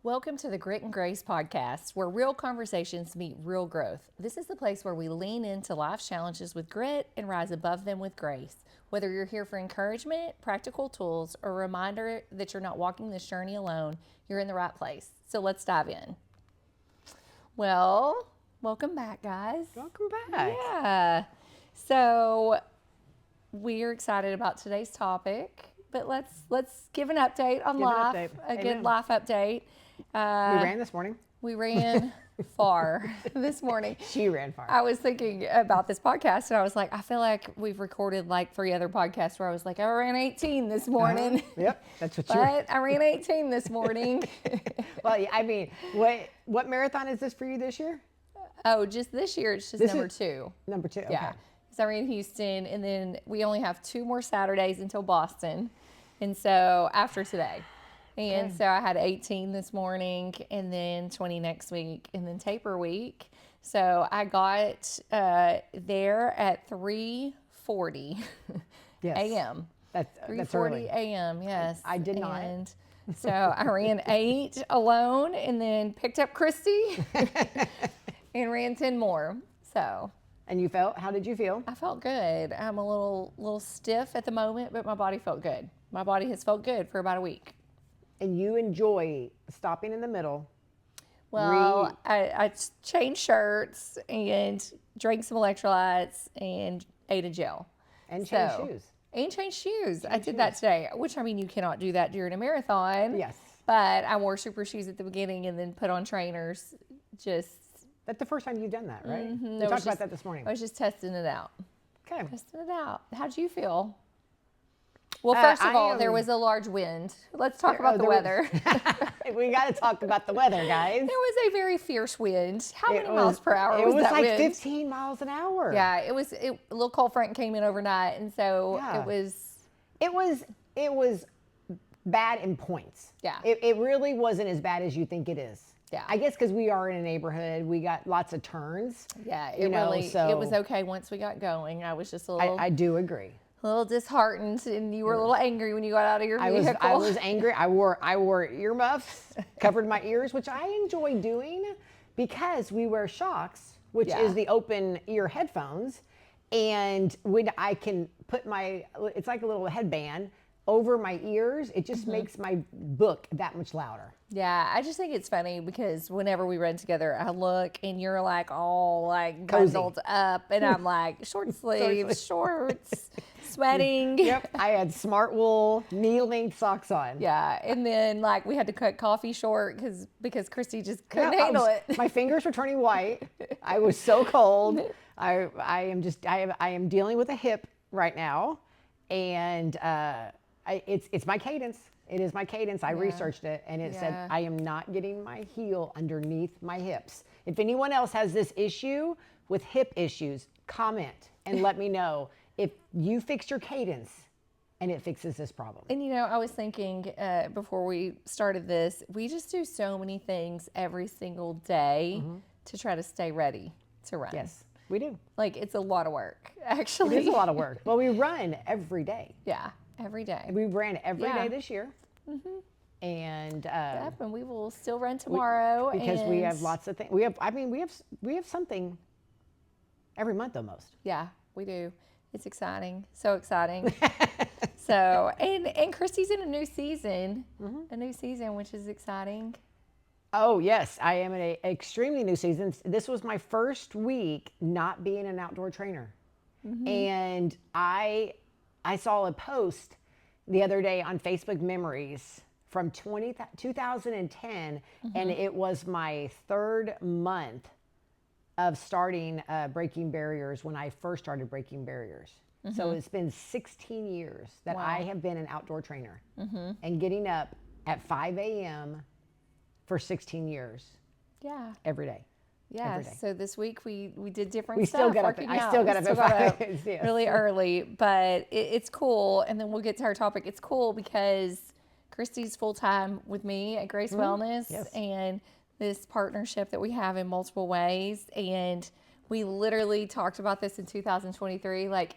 Welcome to the Grit and Grace podcast, where real conversations meet real growth. This is the place where we lean into life's challenges with grit and rise above them with grace. Whether you're here for encouragement, practical tools, or a reminder that you're not walking this journey alone, you're in the right place. So let's dive in. Well, welcome back, guys. Welcome back. Yeah. So we're excited about today's topic, but let's give an update on life, a good life update. We ran this morning. We ran far this morning. She ran far. I was thinking about this podcast and I was like, I feel like we've recorded like 3 other podcasts where I was like, I ran 18 this morning. Yep, that's what you ran. But I ran 18 this morning. Well, I mean, what marathon is this for you this year? Oh, just this year, it's just number 2. Number 2, okay. Yeah. So I ran Houston, and then we only have 2 more Saturdays until Boston. And so after today. And so I had 18 this morning, and then 20 next week, and then taper week. So I got there at 3:40 a.m. That's 3:40 early. a.m., yes. I did not. And so I ran 8 alone, and then picked up Christy and ran 10 more. So. And how did you feel? I felt good. I'm a little stiff at the moment, but my body felt good. My body has felt good for about a week. And you enjoy stopping in the middle. Well, I changed shirts and drank some electrolytes and ate a gel. And changed shoes. And changed shoes. I did that today, which, I mean, you cannot do that during a marathon. Yes. But I wore super shoes at the beginning and then put on trainers. That's the first time you've done that, right? Mm-hmm. We talked about that this morning. I was just testing it out. Okay. Testing it out. How'd you feel? Well, first of all, there was a large wind. Let's talk about the weather. We got to talk about the weather, guys. There was a very fierce wind. How many miles per hour was that wind? It was like 15 miles an hour. Yeah, a little cold front came in overnight, and so it was bad in points. Yeah. It really wasn't as bad as you think it is. Yeah. I guess because we are in a neighborhood, we got lots of turns. Yeah, it was okay once we got going. I was just a little. I do agree. A little disheartened, and you were a little angry when you got out of your vehicle. I was angry. I wore earmuffs, covered my ears, which I enjoy doing because we wear shocks, which is the open ear headphones, and when I can put it's like a little headband over my ears, it just makes my book that much louder. Yeah, I just think it's funny because whenever we run together, I look and you're like all like cozy, bundled up, and I'm like short sleeves, shorts, sweating. Yep, I had smart wool knee-length socks on. Yeah, and then like we had to cut coffee short because Christy just couldn't handle it. My fingers were turning white. I was so cold. I am dealing with a hip right now, and it's my cadence. It is my cadence. I researched it, and it said I am not getting my heel underneath my hips. If anyone else has this issue with hip issues, comment and let me know if you fix your cadence and it fixes this problem. And I was thinking before we started this, we just do so many things every single day to try to stay ready to run. Yes, we do. Like, it's a lot of work, actually. It is a lot of work. Well, we run every day. Yeah. Every day. We ran every day this year. And and we will still run tomorrow because we have lots of things. We have something every month almost. Yeah, we do. It's exciting. So exciting. So and Christy's in a new season. A new season, which is exciting. Oh yes, I am in an extremely new season. This was my first week not being an outdoor trainer. And I saw a post the other day on Facebook Memories from 2010, and it was my 3rd month of starting Breaking Barriers when I first started Breaking Barriers. So it's been 16 years that I have been an outdoor trainer and getting up at 5 a.m. for 16 years. Yeah. Every day. Yeah, so this week we did different stuff. I still got up at 5. Yes. Really early, but it's cool. And then we'll get to our topic. It's cool because Christy's full-time with me at Grace Wellness and this partnership that we have in multiple ways. And we literally talked about this in 2023, like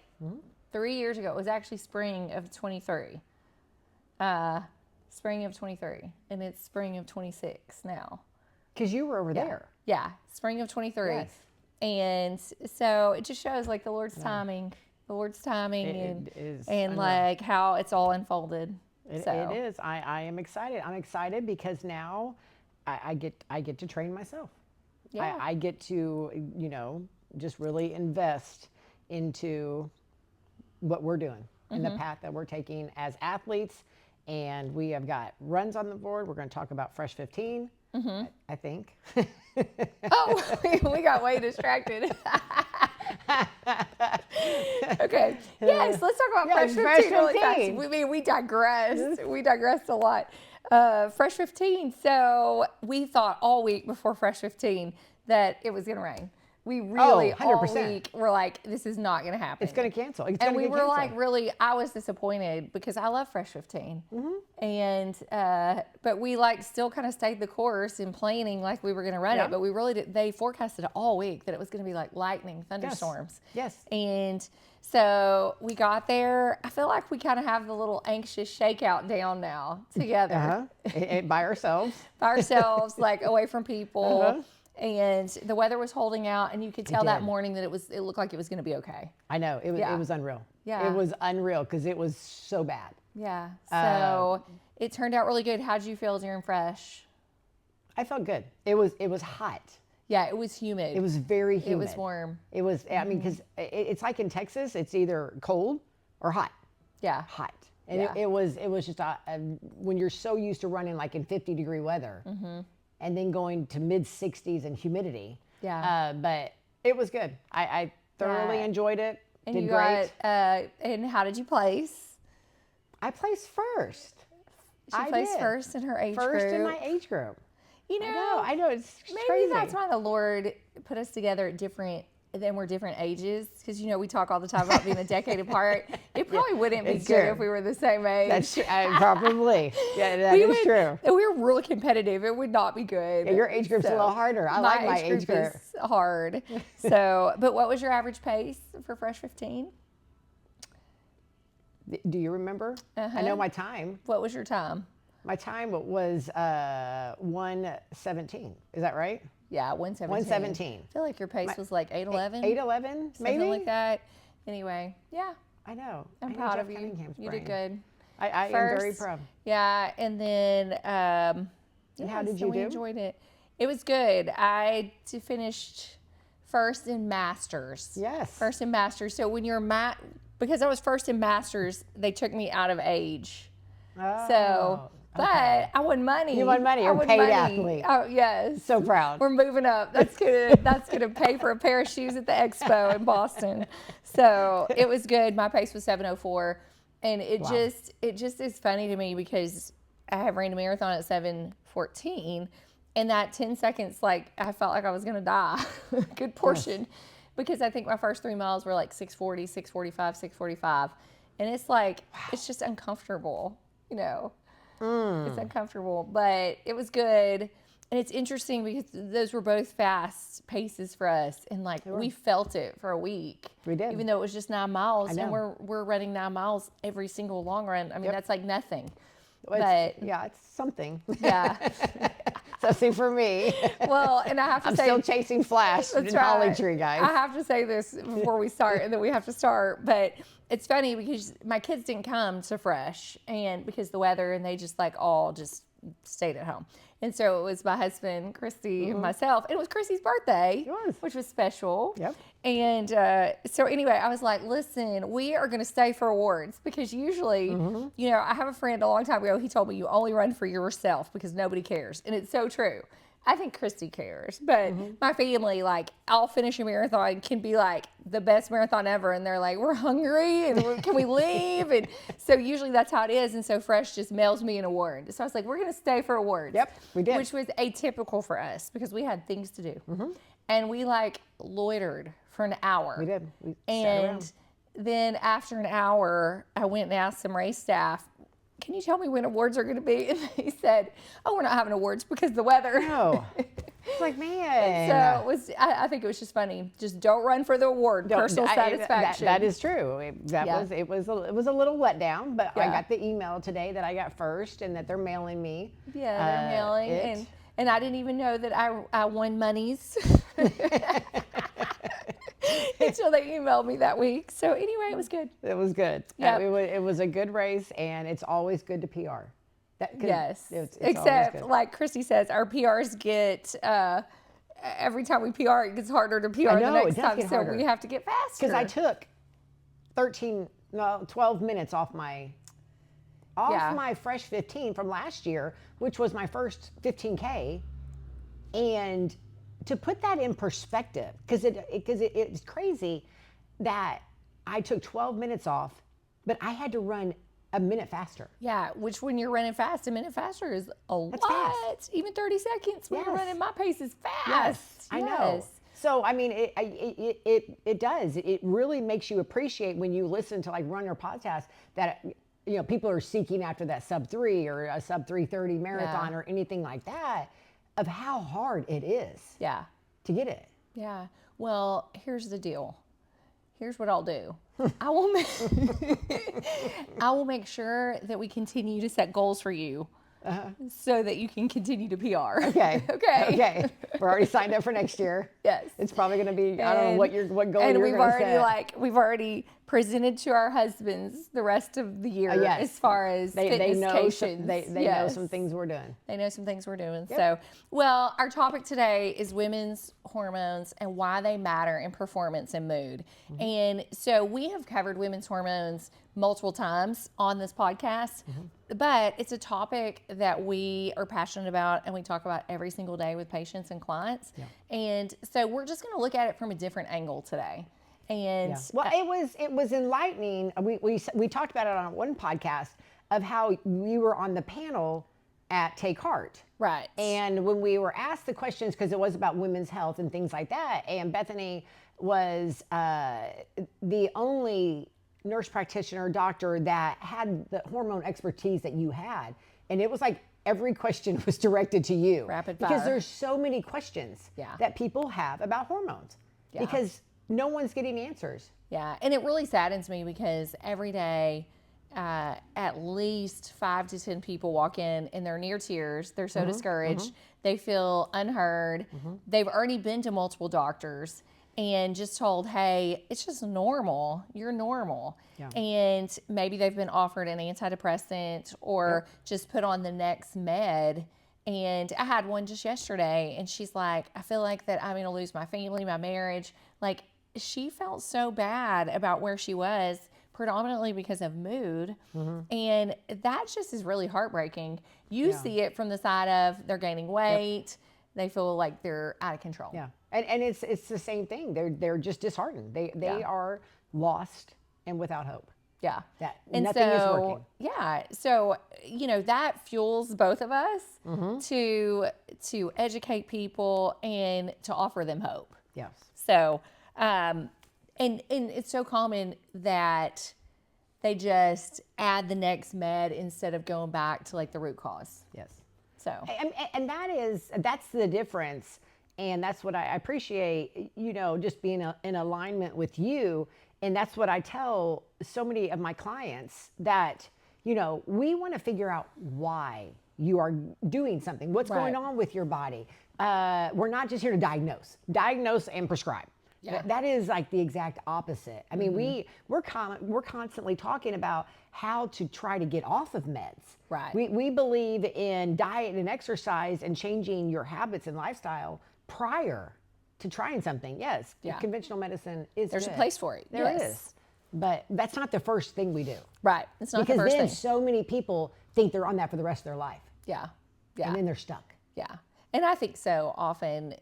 3 years ago. It was actually spring of 23. spring of 23, and it's spring of 26 now. Because you were over there. Yeah, spring of 23. Yes. And so it just shows like the Lord's timing, It is and unreal. like how it's all unfolded. It is. I am excited. I'm excited because now I get to train myself. Yeah. I get to, just really invest into what we're doing and the path that we're taking as athletes. And we have got runs on the board. We're going to talk about Fresh 15, I think. Oh, we got way distracted. Okay. Yes, let's talk about Fresh 15 really fast. We digressed. We digressed a lot. Fresh 15. So we thought all week before Fresh 15 that it was going to rain. We really all 100%. week were like, this is not going to happen. It's going to cancel. It's And gonna we get were canceled. like, really, I was disappointed because I love Fresh 15. And, but we like still kind of stayed the course in planning like we were going to run it. But we really did. They forecasted it all week that it was going to be like lightning, thunderstorms. Yes. And so we got there. I feel like we kind of have the little anxious shakeout down now together By ourselves. by ourselves, like away from people. And the weather was holding out, and you could tell that did. morning that it looked like it was going to be okay. I know. It was unreal. Yeah. It was unreal because it was so bad. Yeah. So it turned out really good. How'd you feel during Fresh? I felt good. It was hot. Yeah, it was humid. It was very humid. It was warm. It was, I mean, because it's like in Texas, it's either cold or hot. Yeah. Hot. And Yeah. it was just when you're so used to running like in 50-degree weather and then going to mid 60s and humidity. Yeah. But it was good. I thoroughly enjoyed it. And Did you great. got, and how did you place? I placed first. She placed first in her age group. First in my age group. You know, I know. It's maybe crazy. that's why the Lord put us together at different ages, because we talk all the time about being a decade apart. It probably wouldn't be it's good true. if we were the same age. That's probably. Yeah, that is true. We're really competitive. It would not be good. Yeah, your age group's a little harder. I like my age group. Is hard. So, but what was your average pace for Fresh 15? Do you remember? I know my time. What was your time? My time was 1:17. Is that right? Yeah, 1:17. 1:17. I feel like your pace was like 8:11. 8:11, maybe? Something like that. Anyway, yeah. I know. I'm I know proud Jeff of you. Cunningham's You brain. did good. I am very proud. Yeah, and then And how did you we do? enjoyed it. It was good. I finished first in Masters. Yes. First in Masters. So when you're because I was first in Masters, they took me out of age. Oh, So, but okay. I won money. You won money. You're a paid athlete. Oh yes. So proud. We're moving up. That's gonna pay for a pair of shoes at the expo in Boston. So it was good. My pace was 7:04, and it just is funny to me because I have ran a marathon at 7:14, and that 10 seconds, like I felt like I was gonna die. Good portion, because I think my first 3 miles were like 6:40, 6:45, 6:45, and it's like it's just uncomfortable, It's uncomfortable, but it was good. And it's interesting because those were both fast paces for us. And like we felt it for a week. We did. Even though it was just 9 miles. I know. And we're running 9 miles every single long run. I mean, that's like nothing. It's something. Yeah. Something for me. Well, and I have to I'm say, still chasing Flash in Holly Tree, guys. I have to say this before we start, and then we have to start. But it's funny because my kids didn't come to Fresh, and because the weather, and they just all stayed at home. And so it was my husband, Christy, and myself. It was Christy's birthday, which was special. Yep. And so anyway, I was like, listen, we are going to stay for awards, because usually, I have a friend a long time ago, he told me you only run for yourself because nobody cares. And it's so true. I think Christy cares, but my family, I'll finish a marathon, can be the best marathon ever. And they're like, we're hungry and can we leave? And so usually that's how it is. And so Fresh just mails me an award. So I was like, we're going to stay for awards. Yep, we did. Which was atypical for us because we had things to do. And we loitered for an hour. We did. We sat And around. then after an hour, I went and asked some race staff, can you tell me when awards are going to be? And they said, oh, we're not having awards because of the weather. No. It's like, man. So it was, I think it was just funny. Just don't run for the award. Personal satisfaction. That is true. It was a little letdown, but I got the email today that I got first and that they're mailing me. Yeah, they're mailing. And I didn't even know that I won monies until they emailed me that week. So anyway, it was good. It was good. Yep. It was a good race, and it's always good to PR. Yes. It's Except, like Christy says, our PRs get, every time we PR, it gets harder to PR the next time. So we have to get faster. Because I took 12 minutes off my fresh 15 from last year, which was my first 15K. And to put that in perspective, because it's crazy that I took 12 minutes off, but I had to run a minute faster. Yeah, which when you're running fast, a minute faster is That's lot. Fast. Even 30 seconds when you're running my pace is fast. Yes, I know. So, I mean, it does. It really makes you appreciate when you listen to like Runner podcast that, you know, people are seeking after that sub 3 or a sub 3:30 marathon or anything like that, of how hard it is to get it. Yeah. Well, here's the deal. Here's what I'll do. I will make sure that we continue to set goals for you so that you can continue to PR. Okay. We're already signed up for next year. Yes. It's probably going to be, I don't know what goal and you're going to set. We've already presented to our husbands the rest of the year as far as fitness cations. They know some things we're doing. They know some things we're doing. Yep. So, well, our topic today is women's hormones and why they matter in performance and mood. Mm-hmm. And so we have covered women's hormones multiple times on this podcast, but it's a topic that we are passionate about and we talk about every single day with patients and clients. Yeah. And so we're just going to look at it from a different angle today. And well, it was enlightening. We talked about it on one podcast of how we were on the panel at Take Heart. Right. And when we were asked the questions, because it was about women's health and things like that, and Bethany was the only nurse practitioner doctor that had the hormone expertise that you had. And it was like every question was directed to you. Rapid fire. Because there's so many questions that people have about hormones. Yeah. Because no one's getting answers. Yeah, and it really saddens me because every day at least 5 to 10 people walk in and they're near tears. They're so discouraged. They feel unheard. They've already been to multiple doctors and just told, hey, it's just normal. You're normal. Yeah. And maybe they've been offered an antidepressant or just put on the next med. And I had one just yesterday and she's like, I feel like that I'm going to lose my family, my marriage. Like, she felt so bad about where she was, predominantly because of mood. And that just is really heartbreaking. You see it from the side of they're gaining weight. They feel like they're out of control. Yeah. And it's the same thing. They're just disheartened. They are lost and without hope. Yeah. Nothing is working. Yeah. So, you know, that fuels both of us to educate people and to offer them hope. Yes. So, and it's so common that they just add the next med instead of going back to like the root cause. Yes. So, and that's the difference. And that's what I appreciate, you know, just being in alignment with you. And that's what I tell so many of my clients that, you know, we want to figure out why you are doing something, what's going on with your body. We're not just here to diagnose and prescribe. Yeah. That is like the exact opposite. I mean, we're constantly talking about how to try to get off of meds. Right. We believe in diet and exercise and changing your habits and lifestyle prior to trying something. Yes, conventional medicine is There's a place for it. There is. But that's not the first thing we do. Right. It's not because the first then thing. So many people think they're on that for the rest of their life. Yeah. Yeah. And then they're stuck. Yeah. And I think so often,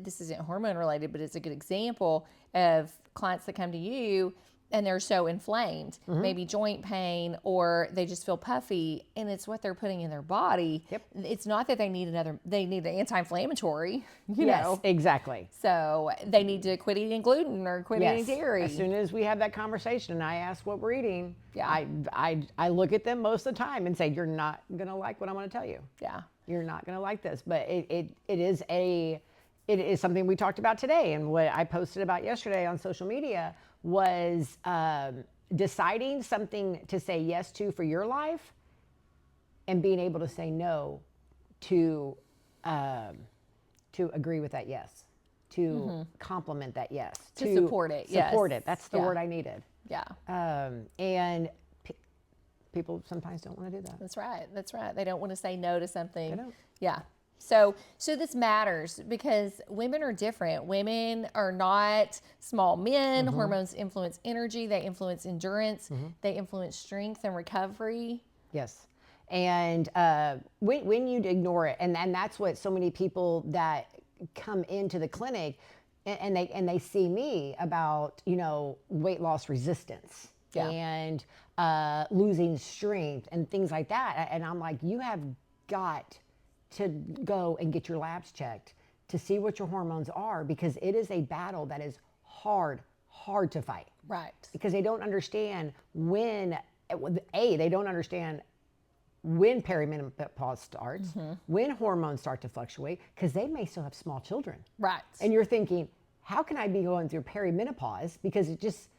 this isn't hormone related, but it's a good example of clients that come to you and they're so inflamed, maybe joint pain, or they just feel puffy, and it's what they're putting in their body. Yep. It's not that they need an anti-inflammatory, you know. Exactly. So they need to quit eating gluten or quit eating dairy. As soon as we have that conversation and I ask what we're eating, I look at them most of the time and say, you're not going to like what I'm going to tell you. Yeah. You're not going to like this. But it is a it is something we talked about today, and what I posted about yesterday on social media was deciding something to say yes to for your life, and being able to say no to agree with that yes, to compliment that yes, to support it. Support yes. it. That's the word I needed. Yeah. And people sometimes don't want to do that. That's right. That's right. They don't want to say no to something. They don't. Yeah. So this matters because women are different. Women are not small men. Hormones influence energy. They influence endurance. They influence strength and recovery. Yes. And when you ignore it, and that's what so many people that come into the clinic and they see me about, weight loss resistance and losing strength and things like that. And I'm like, you have got to go and get your labs checked to see what your hormones are, because it is a battle that is hard to fight. Right. Because they don't understand when perimenopause starts, when hormones start to fluctuate, because they may still have small children. Right. And you're thinking, how can I be going through perimenopause? Because it just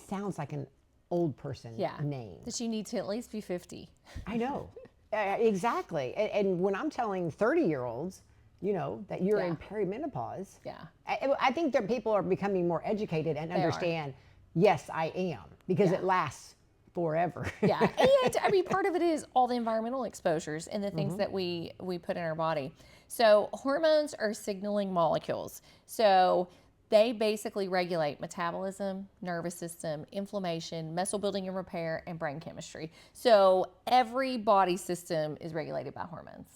sounds like an old person name. That you need to at least be 50. I know. Exactly. And when I'm telling 30-year-olds, that you're in perimenopause, I think that people are becoming more educated and understand, yes, I am, because it lasts forever. Yeah. And I mean, part of it is all the environmental exposures and the things that we put in our body. So hormones are signaling molecules. So they basically regulate metabolism, nervous system, inflammation, muscle building and repair, and brain chemistry. So every body system is regulated by hormones.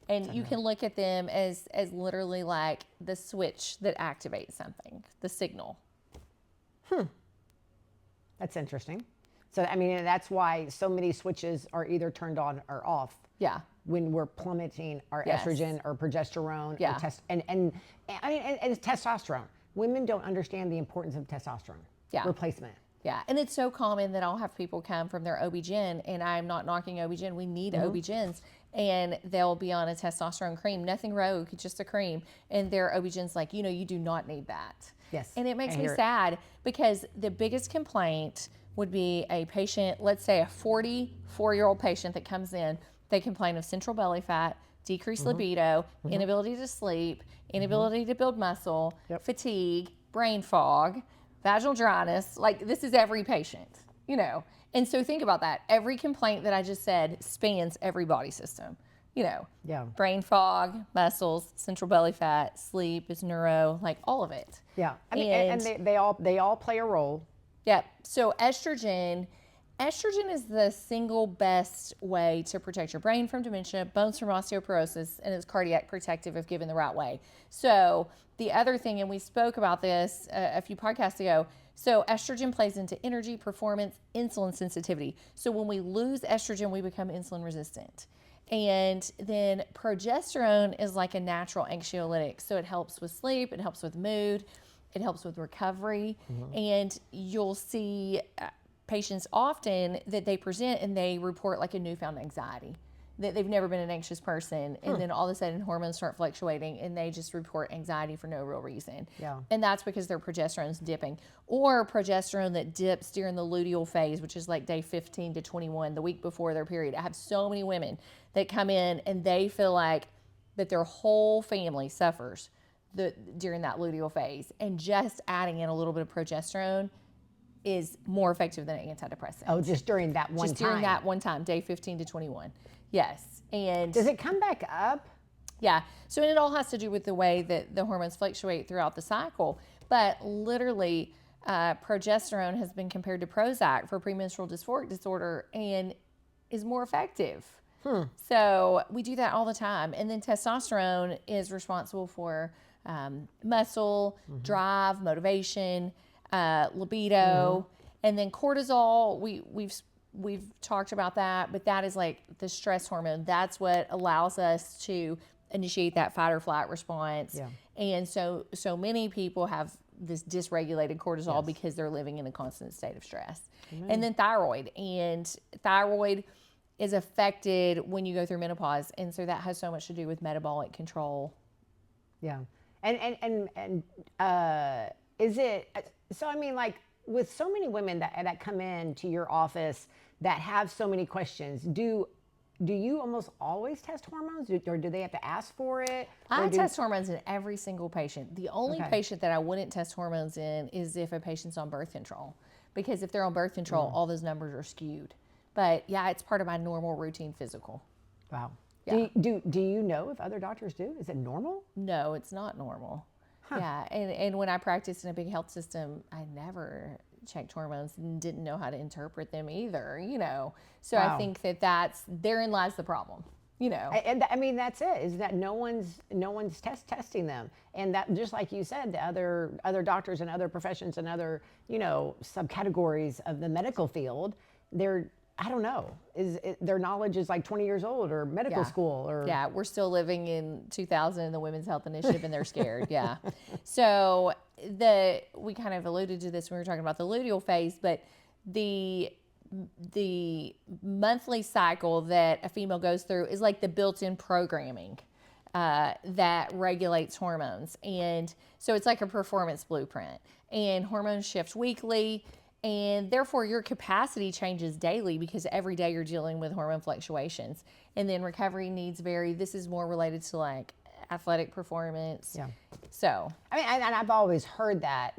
And you can look at them as literally like the switch that activates something, the signal. That's interesting. So, I mean, that's why so many switches are either turned on or off. Yeah. When we're plummeting our estrogen or progesterone or and testosterone. Women don't understand the importance of testosterone replacement. Yeah, and it's so common that I'll have people come from their OB-GYN, and I'm not knocking OB-GYN. We need OB-GYNs, and they'll be on a testosterone cream, nothing rogue, just a cream, and their OB-GYN's like, you do not need that. Yes. And it makes me sad because the biggest complaint would be a patient, let's say a 44-year-old patient that comes in, they complain of central belly fat, decreased libido, inability to sleep, inability to build muscle, fatigue, brain fog, vaginal dryness. Like, this is every patient, And so think about that. Every complaint that I just said spans every body system, Brain fog, muscles, central belly fat, sleep, is neuro, like all of it. Yeah. I mean, and they all play a role. Yeah. So estrogen is the single best way to protect your brain from dementia, bones from osteoporosis, and it's cardiac protective if given the right way. So the other thing, and we spoke about this a few podcasts ago, so estrogen plays into energy, performance, insulin sensitivity. So when we lose estrogen, we become insulin resistant. And then progesterone is like a natural anxiolytic. So it helps with sleep, it helps with mood, it helps with recovery. And you'll see patients often that they present and they report like a newfound anxiety, that they've never been an anxious person, and then all of a sudden hormones start fluctuating and they just report anxiety for no real reason. And that's because their progesterone's dipping, or progesterone that dips during the luteal phase, which is like day 15 to 21, the week before their period. I have so many women that come in and they feel like that their whole family suffers during that luteal phase, and just adding in a little bit of progesterone is more effective than an antidepressant. Oh, just during that one time? Just during that one time, day 15 to 21. Yes. And does it come back up? Yeah. So it all has to do with the way that the hormones fluctuate throughout the cycle. But literally, progesterone has been compared to Prozac for premenstrual dysphoric disorder and is more effective. So we do that all the time. And then testosterone is responsible for muscle, drive, motivation, libido, and then cortisol. We've talked about that, but that is like the stress hormone. That's what allows us to initiate that fight or flight response. And so many people have this dysregulated cortisol because they're living in a constant state of stress. And then thyroid is affected when you go through menopause, and so that has so much to do with metabolic control Yeah. And is it, so I mean, like with so many women that come in to your office that have so many questions, do you almost always test hormones, or do they have to ask for it? I test hormones in every single patient. The only Okay. patient that I wouldn't test hormones in is if a patient's on birth control, because if they're on birth control, all those numbers are skewed. But yeah, it's part of my normal routine physical. Wow. Yeah. Do you know if other doctors do? Is it normal? No, it's not normal. Yeah, and when I practiced in a big health system, I never checked hormones and didn't know how to interpret them either, you know. So I Wow. think that's therein lies the problem, you know. And I mean, that's it, is that no one's testing them. And that, just like you said, the other doctors and other professions and other, you know, subcategories of the medical field, I don't know, their knowledge is like 20 years old, or medical school, or Yeah, we're still living in 2000 in the Women's Health Initiative, and they're scared. Yeah. So we kind of alluded to this when we were talking about the luteal phase, but the monthly cycle that a female goes through is like the built-in programming that regulates hormones. And so it's like a performance blueprint, and hormones shift weekly. And therefore, your capacity changes daily, because every day you're dealing with hormone fluctuations. And then recovery needs vary. This is more related to like athletic performance. Yeah. So, I mean, and I've always heard that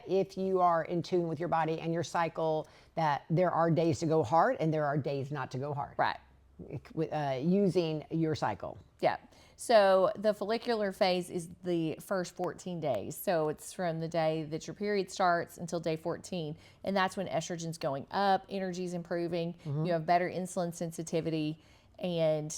if you are in tune with your body and your cycle, that there are days to go hard and there are days not to go hard. right. Using your cycle. Yeah. So the follicular phase is the first 14 days. So it's from the day that your period starts until day 14. And that's when estrogen's going up, energy's improving, you have better insulin sensitivity. And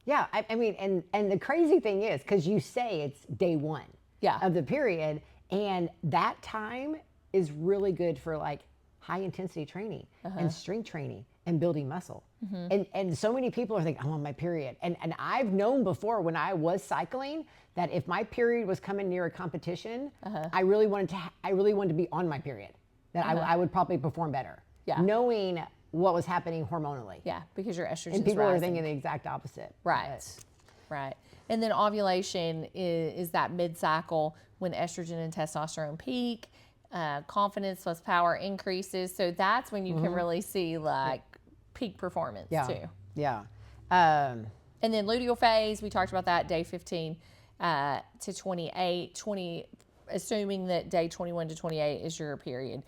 Yeah, I mean, and the crazy thing is, because you say it's day one Yeah. of the period, and that time is really good for like high intensity training and strength training and building muscle. And so many people are thinking, I'm on my period. And I've known before, when I was cycling, that if my period was coming near a competition, I really wanted to be on my period, that I would probably perform better. Yeah. Knowing what was happening hormonally. yeah, because your estrogen's And people are rising. thinking the exact opposite. Right. Right. And then ovulation is that mid-cycle when estrogen and testosterone peak, confidence plus power increases. So that's when you can really see like peak performance too. Yeah. And then luteal phase, we talked about that, day 15 to 28, assuming that day 21 to 28 is your period.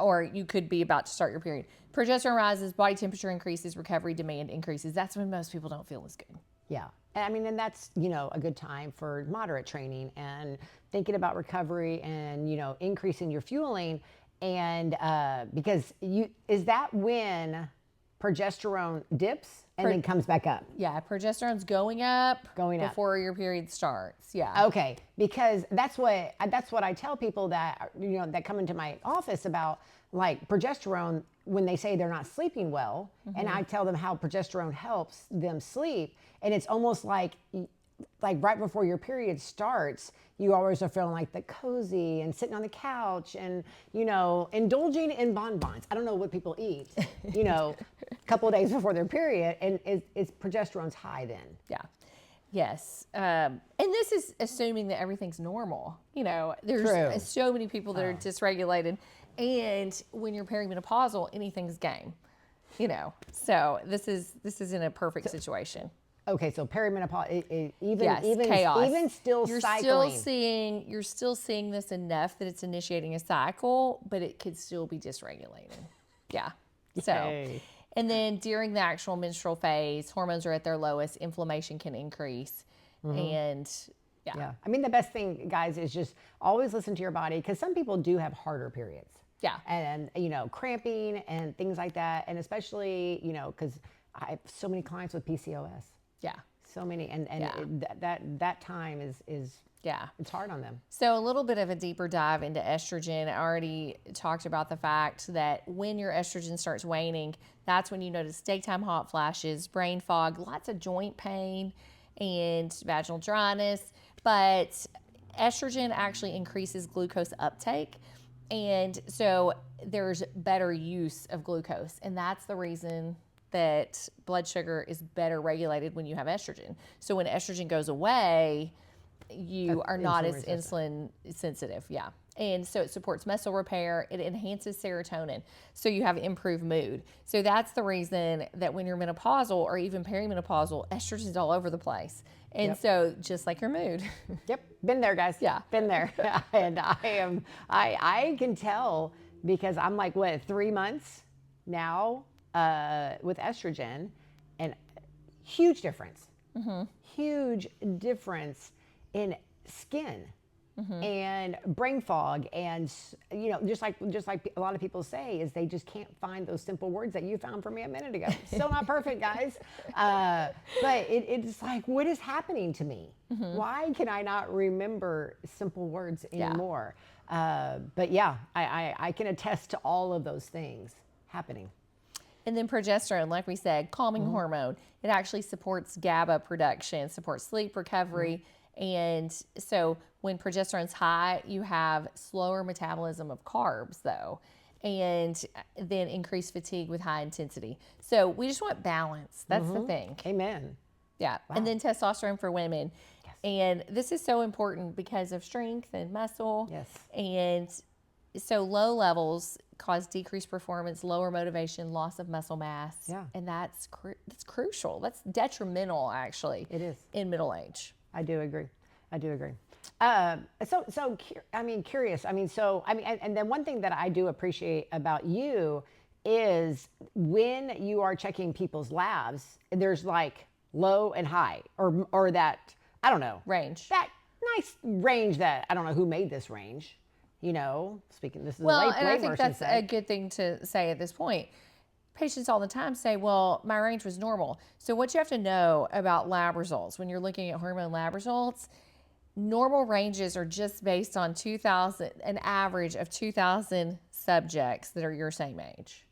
Or you could be about to start your period. Progesterone rises, body temperature increases, recovery demand increases. That's when most people don't feel as good. Yeah. And I mean, and that's, you know, a good time for moderate training and thinking about recovery and, you know, increasing your fueling. And because is that when progesterone dips and then comes back up? Yeah, progesterone's going up Going up. before your period starts. Yeah. Okay, because that's what I tell people that, you know, that come into my office about, like, progesterone, when they say they're not sleeping well, and I tell them how progesterone helps them sleep, and it's almost like right before your period starts, you always are feeling like the cozy and sitting on the couch and, you know, indulging in bonbons. I don't know what people eat, you know, a couple of days before their period, and it's progesterone's high then. Yeah. Yes. And this is assuming that everything's normal. You know, there's True. so many people that are dysregulated. And when you're perimenopausal, anything's game. You know, so this is in a perfect situation. Okay, so perimenopause, Yes, chaos. even still you're cycling. You're still seeing this enough that it's initiating a cycle, but it could still be dysregulated. Yeah. So, Yay. and then during the actual menstrual phase, hormones are at their lowest, inflammation can increase, and Yeah, I mean, the best thing, guys, is just always listen to your body, because some people do have harder periods. Yeah. And, you know, cramping and things like that. And especially, you know, because I have so many clients with PCOS. Yeah. So many. And Yeah. that time is Yeah. it's hard on them. So a little bit of a deeper dive into estrogen. I already talked about the fact that when your estrogen starts waning, that's when you notice daytime hot flashes, brain fog, lots of joint pain, and vaginal dryness. But estrogen actually increases glucose uptake. And so there's better use of glucose. And that's the reason that blood sugar is better regulated when you have estrogen. So when estrogen goes away, you are not insulin as insulin sensitive. Yeah. And so it supports muscle repair. It enhances serotonin. So you have improved mood. So that's the reason that when you're menopausal or even perimenopausal, estrogen's all over the place. And so just like your mood. Yep. Been there, guys. Yeah. Been there. And I can tell because I'm like, what, 3 months now with estrogen, and huge difference. Huge difference in skin. And brain fog, and just like a lot of people say, is they just can't find those simple words that you found for me a minute ago. Still not perfect, guys, but it's like, what is happening to me? Why can I not remember simple words anymore? But yeah, I can attest to all of those things happening. And then progesterone, like we said, calming hormone. It actually supports GABA production, supports sleep recovery. And so when progesterone's high, you have slower metabolism of carbs, though, and then increased fatigue with high intensity. So we just want balance. That's the thing. Amen. Yeah. Wow. And then testosterone for women. Yes. And this is so important because of strength and muscle. Yes. And so low levels cause decreased performance, lower motivation, loss of muscle mass. Yeah. And that's crucial. That's detrimental, actually. It is. In middle age. I do agree. Curious. And then one thing that I do appreciate about you is when you are checking people's labs, there's like low and high, or that, I don't know. Range. That nice range that, I don't know who made this range, speaking, this is well, a and I think that's a good thing to say at this point. Patients all the time say, well, my range was normal. So what you have to know about lab results, when you're looking at hormone lab results, normal ranges are just based on an average of 2,000 subjects that are your same age.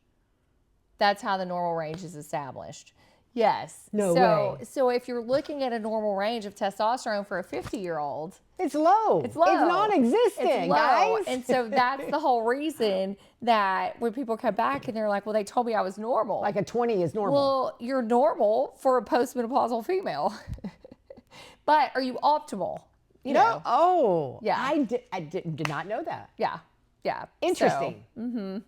That's how the normal range is established. Yes. No way. So if you're looking at a normal range of testosterone for a 50-year-old, it's low. It's low. It's non-existent, it's low. Guys. And so that's the whole reason that when people come back and they're like, well, they told me I was normal. Like a 20 is normal. Well, you're normal for a postmenopausal female. But are you optimal? No. Oh. Yeah. I did not know that. Yeah. Yeah. Interesting. So,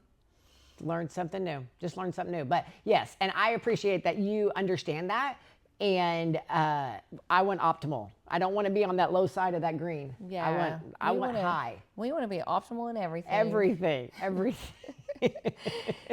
learn something new. Just learn something new. But yes, and I appreciate that you understand that. And I want optimal. I don't want to be on that low side of that green. Yeah. I want high. We want to be optimal in everything. Everything.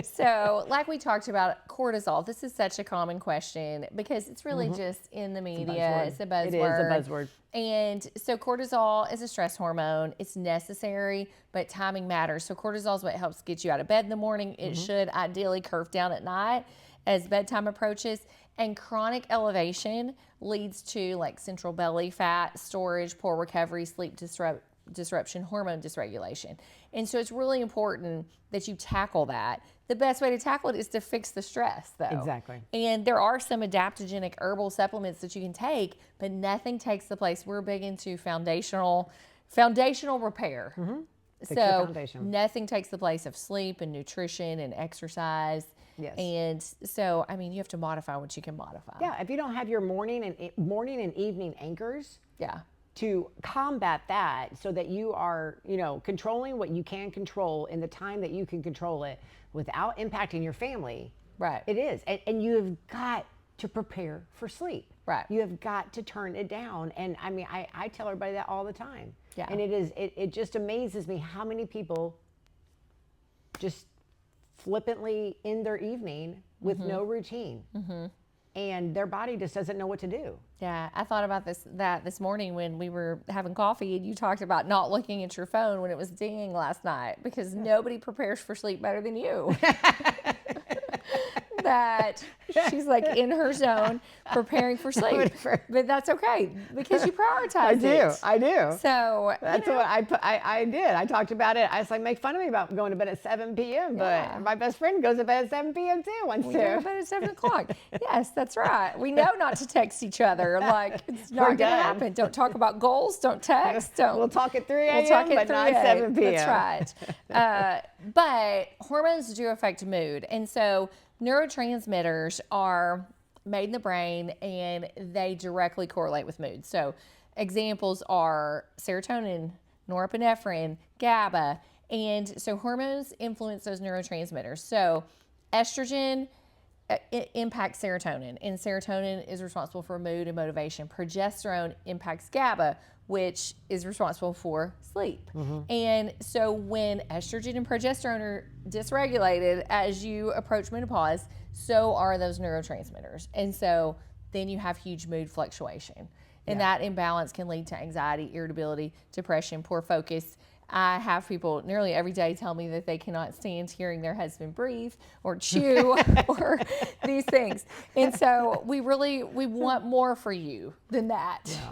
So, like we talked about, cortisol. This is such a common question because it's really just in the media. It's a buzzword. It is a buzzword. And so cortisol is a stress hormone. It's necessary, but timing matters. So cortisol is what helps get you out of bed in the morning. It should ideally curve down at night as bedtime approaches. And chronic elevation leads to like central belly fat storage, poor recovery, sleep disruption, hormone dysregulation. And so it's really important that you tackle that. The best way to tackle it is to fix the stress, though. Exactly. And there are some adaptogenic herbal supplements that you can take, but nothing takes the place. We're big into foundational repair. So nothing takes the place of sleep and nutrition and exercise. Yes. And so, I mean, you have to modify what you can modify. Yeah. If you don't have your morning and evening anchors. Yeah. To combat that so that you are, controlling what you can control in the time that you can control it without impacting your family. Right. It is. And you have got to prepare for sleep. Right. You have got to turn it down. And I mean, I tell everybody that all the time. Yeah. And it just amazes me how many people just flippantly end their evening with no routine. And their body just doesn't know what to do. Yeah, I thought about this morning when we were having coffee and you talked about not looking at your phone when it was dinging last night because nobody prepares for sleep better than you. That she's like in her zone preparing for sleep. But that's okay because you prioritize it. I do. So that's what I did. I talked about it. I was like, make fun of me about going to bed at 7 p.m. But my best friend goes to bed at 7 p.m. too. We go to bed at 7 o'clock. Yes, that's right. We know not to text each other. Like it's not going to happen. Don't talk about goals. Don't text. We'll talk at 3 a.m. but not 7 p.m. That's right. But hormones do affect mood. And so neurotransmitters are made in the brain and they directly correlate with mood. So examples are serotonin, norepinephrine, GABA. And so hormones influence those neurotransmitters. So estrogen it impacts serotonin, and serotonin is responsible for mood and motivation. Progesterone impacts GABA, which is responsible for sleep. And so when estrogen and progesterone are dysregulated as you approach menopause, so are those neurotransmitters. And so then you have huge mood fluctuation. And that imbalance can lead to anxiety, irritability, depression, poor focus. I have people nearly every day tell me that they cannot stand hearing their husband breathe or chew or these things. And so we want more for you than that. Yeah.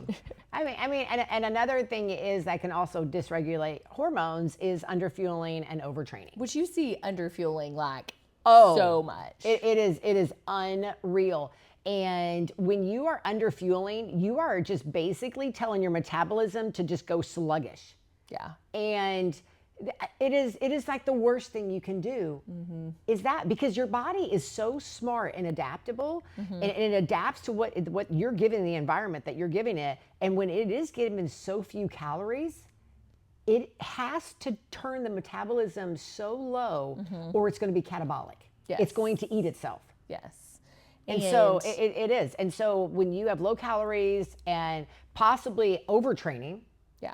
I mean, and another thing is that can also dysregulate hormones is underfueling and overtraining. Which you see underfueling like so much. It is unreal. And when you are underfueling, you are just basically telling your metabolism to just go sluggish. Yeah. And it is like the worst thing you can do is that, because your body is so smart and adaptable, and it adapts to what you're giving the environment that you're giving it. And when it is given so few calories, it has to turn the metabolism so low or it's going to be catabolic. Yes. It's going to eat itself. Yes. And so it is. And so when you have low calories and possibly overtraining,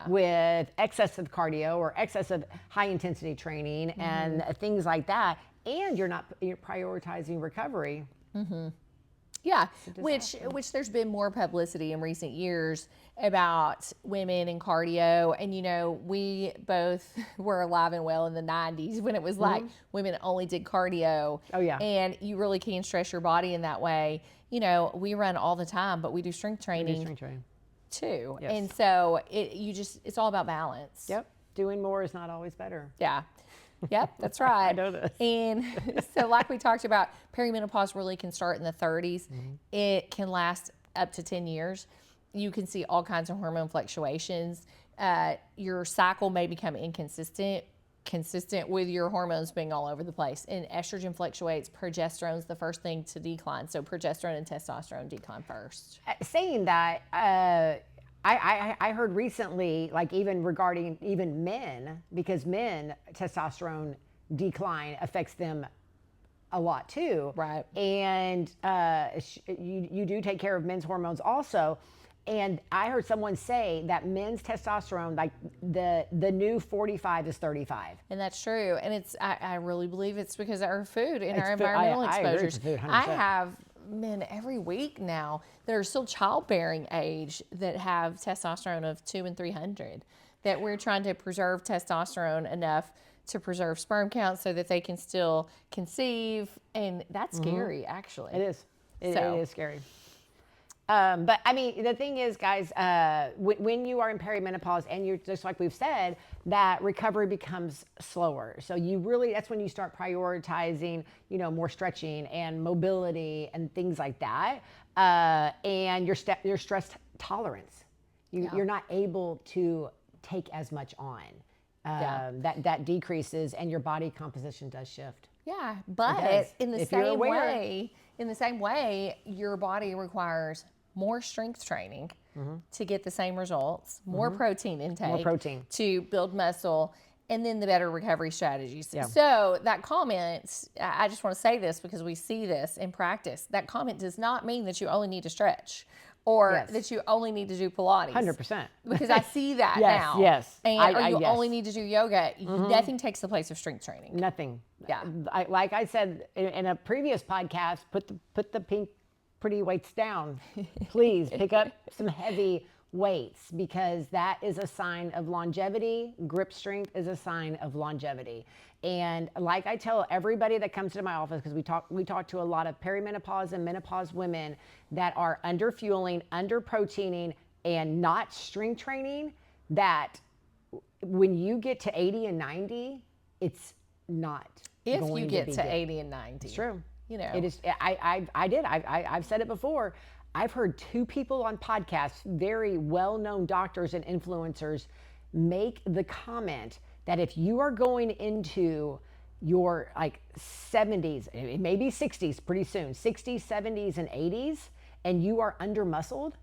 with excessive cardio or excessive high intensity training and things like that, and you're prioritizing recovery. Yeah, which there's been more publicity in recent years about women and cardio. And, you know, we both were alive and well in the 90s when it was like women only did cardio. Oh, yeah. And you really can stress your body in that way. You know, we run all the time, but we do strength training. Too. Yes. And so it's all about balance. Yep. Doing more is not always better. Yeah. Yep, that's right. I know this. And so like we talked about, perimenopause really can start in the 30s. It can last up to 10 years. You can see all kinds of hormone fluctuations. Your cycle may become inconsistent with your hormones being all over the place. And estrogen fluctuates. Progesterone is the first thing to decline. So progesterone and testosterone decline first. Saying that, I heard recently, like even regarding even men, because men, testosterone decline affects them a lot too. Right. And you do take care of men's hormones also. And I heard someone say that men's testosterone, like the new 45 is 35. And that's true. And I really believe it's because of our food and our environmental exposures. I have men every week now that are still childbearing age that have testosterone of 200 and 300, that we're trying to preserve testosterone enough to preserve sperm count so that they can still conceive. And that's scary, actually. It is. It is scary. But I mean, the thing is, guys, when you are in perimenopause and you're just like we've said, that recovery becomes slower. So that's when you start prioritizing, more stretching and mobility and things like that. And your stress tolerance, you're not able to take as much on. That decreases and your body composition does shift. Yeah, but in the same way, your body requires more strength training to get the same results, more protein intake to build muscle, and then the better recovery strategies. Yeah. So that comment, I just want to say this because we see this in practice. That comment does not mean that you only need to stretch or that you only need to do Pilates. 100%. Because I see that now. Yes. And or you only need to do yoga. Nothing takes the place of strength training. Nothing. Yeah. Like I said in a previous podcast, put the pink pretty weights down. Please pick up some heavy weights, because that is a sign of longevity. Grip strength is a sign of longevity. And like I tell everybody that comes to my office, because we talk to a lot of perimenopause and menopause women that are under fueling, under proteining, and not strength training, that when you get to 80 and 90, it's not if going you get to, to 80 and 90. It's true. It is. I've said it before. I've heard two people on podcasts, very well-known doctors and influencers, make the comment that if you are going into your 70s, maybe 60s pretty soon, 60s, 70s, and 80s, and you are under muscled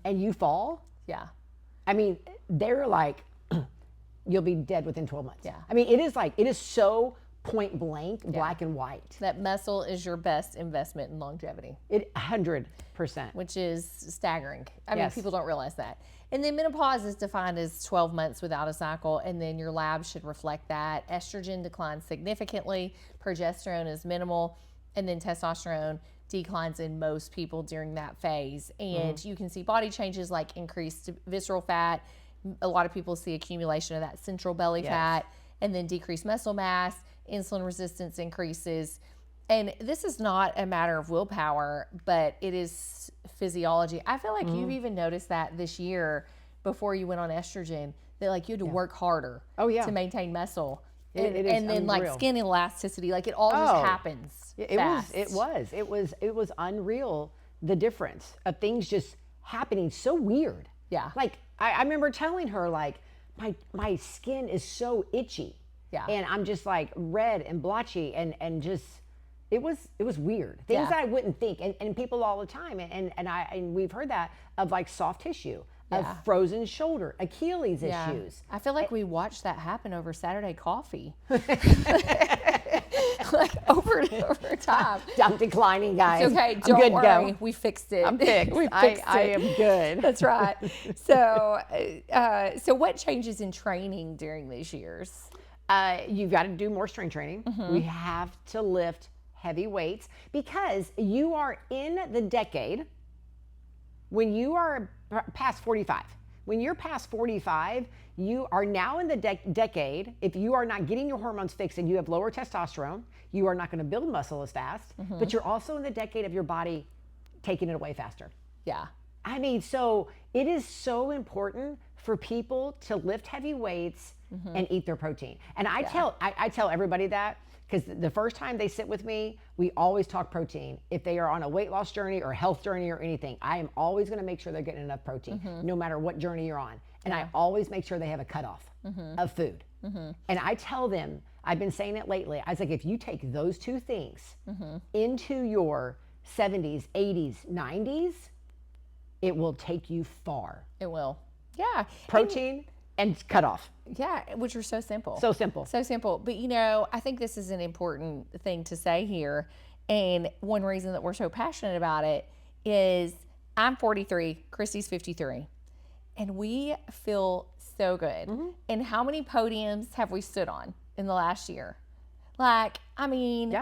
and you fall, I mean, they're like, you'll be dead within 12 months. Yeah. I mean, it is so point blank, black and white. That muscle is your best investment in longevity. 100%. Which is staggering. I mean, Yes. people don't realize that. And then menopause is defined as 12 months without a cycle, and then your lab should reflect that. Estrogen declines significantly, progesterone is minimal, and then testosterone declines in most people during that phase. And you can see body changes like increased visceral fat. A lot of people see accumulation of that central belly fat, and then decreased muscle mass, insulin resistance increases. And this is not a matter of willpower, but it is physiology. I feel like you've even noticed that this year before you went on estrogen, that like you had to work harder to maintain muscle. It is and then unreal. like skin elasticity, like it all just happens fast. It was unreal, the difference of things just happening so weird. Yeah. Like I remember telling her, like, my skin is so itchy. Yeah. And I'm just like red and blotchy and just it was weird. Things that I wouldn't think. And people all the time and we've heard that of like soft tissue, of frozen shoulder, Achilles issues. I feel like we watched that happen over Saturday coffee. Like over time. I'm declining, guys. It's okay, I'm don't good worry. Go. We fixed it. I'm fixed. We fixed I it. am good. That's right. So, so what changes in training during these years? You've got to do more strength training. We have to lift heavy weights because you are in the decade when you are past 45. When you're past 45, you are now in the decade. If you are not getting your hormones fixed and you have lower testosterone, you are not going to build muscle as fast, but you're also in the decade of your body taking it away faster. Yeah. I mean, so it is so important for people to lift heavy weights and eat their protein. And I tell everybody that because the first time they sit with me, we always talk protein. If they are on a weight loss journey or health journey or anything, I am always going to make sure they're getting enough protein, no matter what journey you're on. And I always make sure they have a cutoff of food. And I tell them, I've been saying it lately, I was like, if you take those two things into your 70s, 80s, 90s, it will take you far. It will. Yeah. Protein and cutoff. Yeah, which are so simple. So simple. So simple. But you know, I think this is an important thing to say here. And one reason that we're so passionate about it is I'm 43, Christy's 53. And we feel so good. And how many podiums have we stood on in the last year? Like, I mean,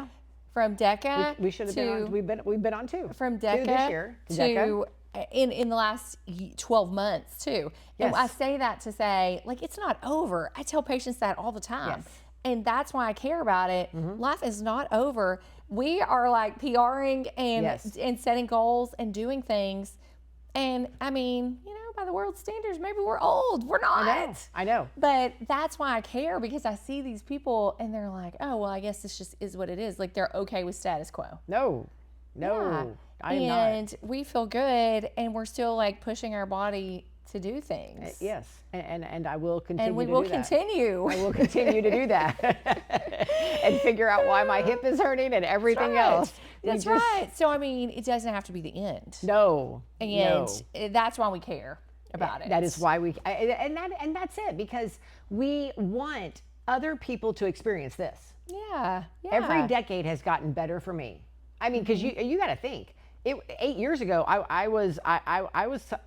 from DECA we should have been on, we've been on two. From two DECA this year. to in the last 12 months too. Yes. And I say that to say, like, it's not over. I tell patients that all the time. Yes. And that's why I care about it. Life is not over. We are like PRing and setting goals and doing things. And I mean, you know, by the world's standards, maybe we're old. We're not. I know. But that's why I care, because I see these people and they're like, oh, well, I guess this just is what it is. Like, they're okay with status quo. No. Yeah. I am not. And we feel good, and we're still like pushing our body to do things. Yes, and I will continue. And we to will do that. continue. I will continue to do that, and figure out why my hip is hurting and everything else. That's right. So I mean, it doesn't have to be the end. No. And that's why we care about it. That is why and that's it, because we want other people to experience this. Yeah. Every decade has gotten better for me. I mean, because you got to think. 8 years ago, I was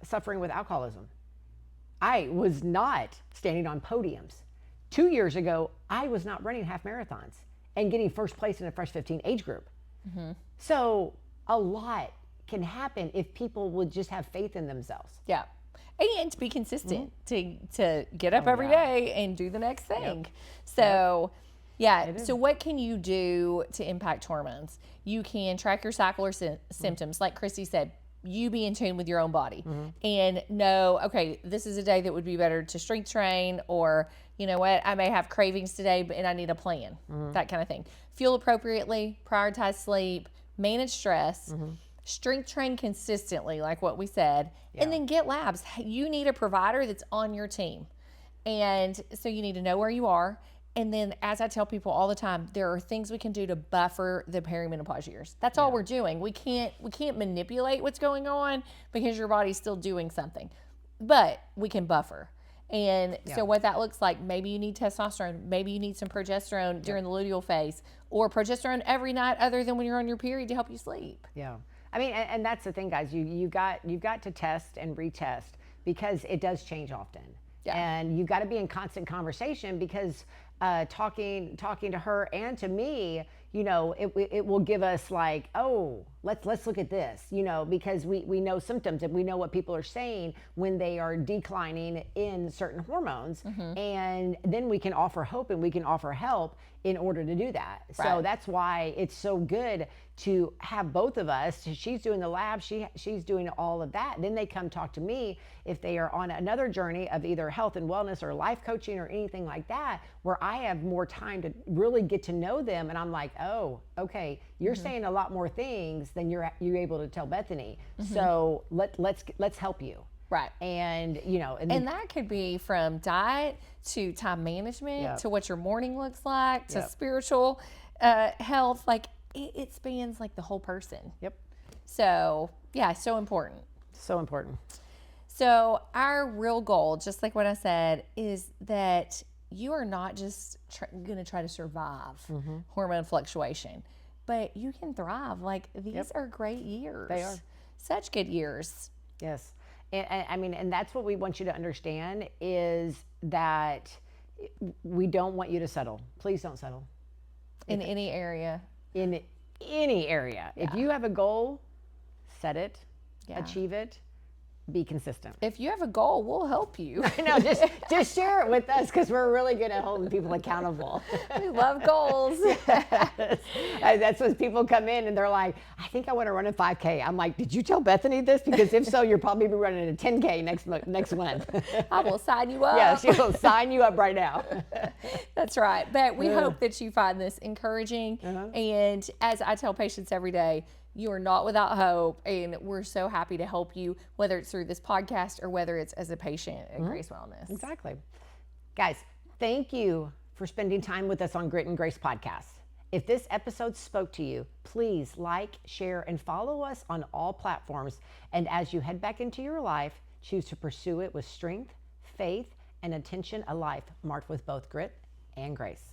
suffering with alcoholism. I was not standing on podiums. 2 years ago, I was not running half marathons and getting first place in a fresh 15 age group. So a lot can happen if people would just have faith in themselves. Yeah. And to be consistent, to get up every day and do the next thing. So... Yeah. So what can you do to impact hormones? You can track your cycle or symptoms. Like Christy said, you be in tune with your own body and know, okay, this is a day that would be better to strength train, or, you know what, I may have cravings today, and I need a plan, that kind of thing. Fuel appropriately, prioritize sleep, manage stress, strength train consistently, like what we said, and then get labs. You need a provider that's on your team. And so you need to know where you are. And then, as I tell people all the time, there are things we can do to buffer the perimenopause years. That's all we're doing. We can't manipulate what's going on because your body's still doing something. but we can buffer. And Yeah. so what that looks like, maybe you need testosterone, maybe you need some progesterone during the luteal phase, or progesterone every night other than when you're on your period to help you sleep. Yeah. I mean, and that's the thing, guys. You've got to test and retest because it does change often. Yeah. And you've got to be in constant conversation because talking to her and to me, you know, it will give us like, oh, let's look at this, you know, because we know symptoms and we know what people are saying when they are declining in certain hormones. And then we can offer hope and we can offer help in order to do that. So Right. that's why it's so good to have both of us. She's doing the lab, she's doing all of that. Then they come talk to me if they are on another journey of either health and wellness or life coaching or anything like that, where I have more time to really get to know them. And I'm like, oh, okay, you're saying a lot more things than you're able to tell Bethany. So let's help you. Right. And you know, And that could be from diet to time management Yep. to what your morning looks like to Yep. spiritual health. Like it spans like the whole person. Yep. So yeah, so important. So important. So our real goal, just like what I said, is that you are not just going to try to survive hormone fluctuation, but you can thrive. Like these are great years. They are. Such good years. Yes. And I mean, and that's what we want you to understand is that we don't want you to settle. Please don't settle In any area. in any area. If you have a goal, set it, Yeah. achieve it, be consistent. If you have a goal, we'll help you. No, just share it with us because we're really good at holding people accountable. We love goals. That's when people come in and they're like, I think I want to run a 5K. I'm like, did you tell Bethany this? Because if so, you'll probably be running a 10K next month. I will sign you up. Yeah, she will sign you up right now. That's right. But we hope that you find this encouraging. And as I tell patients every day, you are not without hope. And we're so happy to help you, whether it's through this podcast or whether it's as a patient at Grace Wellness. Exactly. Guys, thank you for spending time with us on Grit and Grace Podcast. If this episode spoke to you, please like, share, and follow us on all platforms. And as you head back into your life, choose to pursue it with strength, faith, and attention, a life marked with both grit and grace.